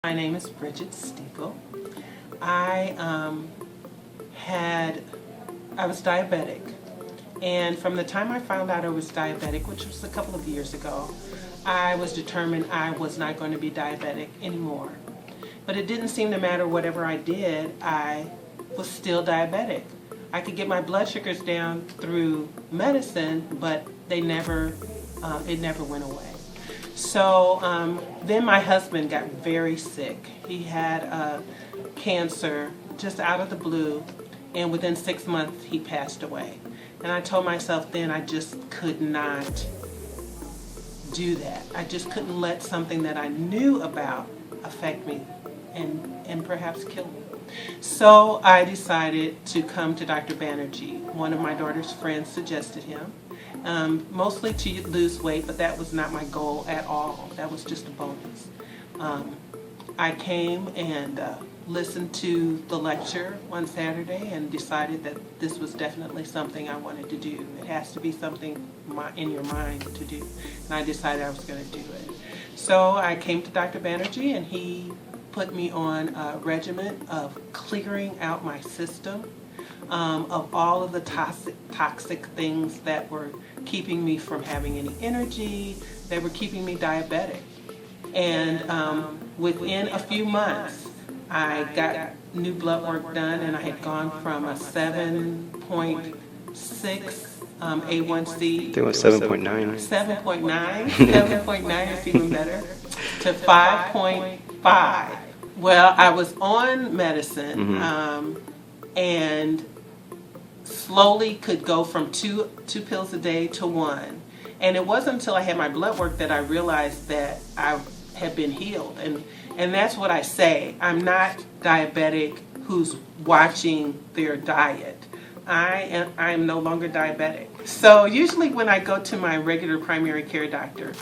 My name is Bridget Stiefel. I I was diabetic, and from the time I found out I was diabetic, which was a couple of years ago, I was determined I was not going to be diabetic anymore. But it didn't seem to matter whatever I did, I was still diabetic. I could get my blood sugars down through medicine, but it never went away. So then my husband got very sick. He had cancer just out of the blue, and within 6 months he passed away. And I told myself then I just could not do that. I just couldn't let something that I knew about affect me and perhaps kill me. So I decided to come to Dr. Banerjee. One of my daughter's friends suggested him. Mostly to lose weight, but that was not my goal at all. That was just a bonus. I came and listened to the lecture one Saturday and decided that this was definitely something I wanted to do. It has to be something in your mind to do. And I decided I was going to do it. So I came to Dr. Banerjee, and he put me on a regimen of clearing out my system of all of the toxic things that were keeping me from having any energy, that were keeping me diabetic. And within a few months, I got new blood work done, and I had gone from a 7.6 A1C. I think it was 7.9. 7.9 is even better, to 5.5. Well, I was on medicine and slowly could go from two pills a day to one. And it wasn't until I had my blood work that I realized that I had been healed. And that's what I say. I'm not diabetic who's watching their diet. I am no longer diabetic. So usually when I go to my regular primary care doctor,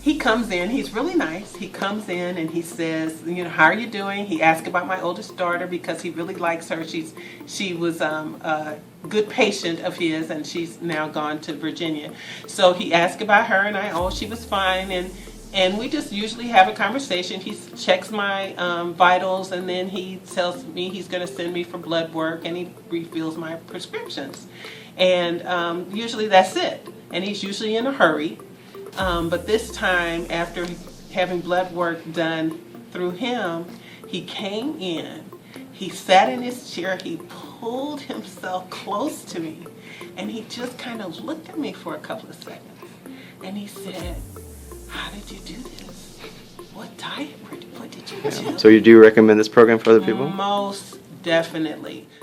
he comes in, he's really nice. He comes in and he says, how are you doing? He asks about my oldest daughter because he really likes her. She was a good patient of his, and she's now gone to Virginia. So he asked about her, and she was fine. And we just usually have a conversation. He checks my vitals, and then he tells me he's going to send me for blood work, and he refills my prescriptions. And usually that's it. And he's usually in a hurry. But this time, after having blood work done through him, he came in, he sat in his chair, he pulled himself close to me, and he just kind of looked at me for a couple of seconds. And he said, "How did you do this? What diet? What did you do?" So you do recommend this program for other people? Most definitely.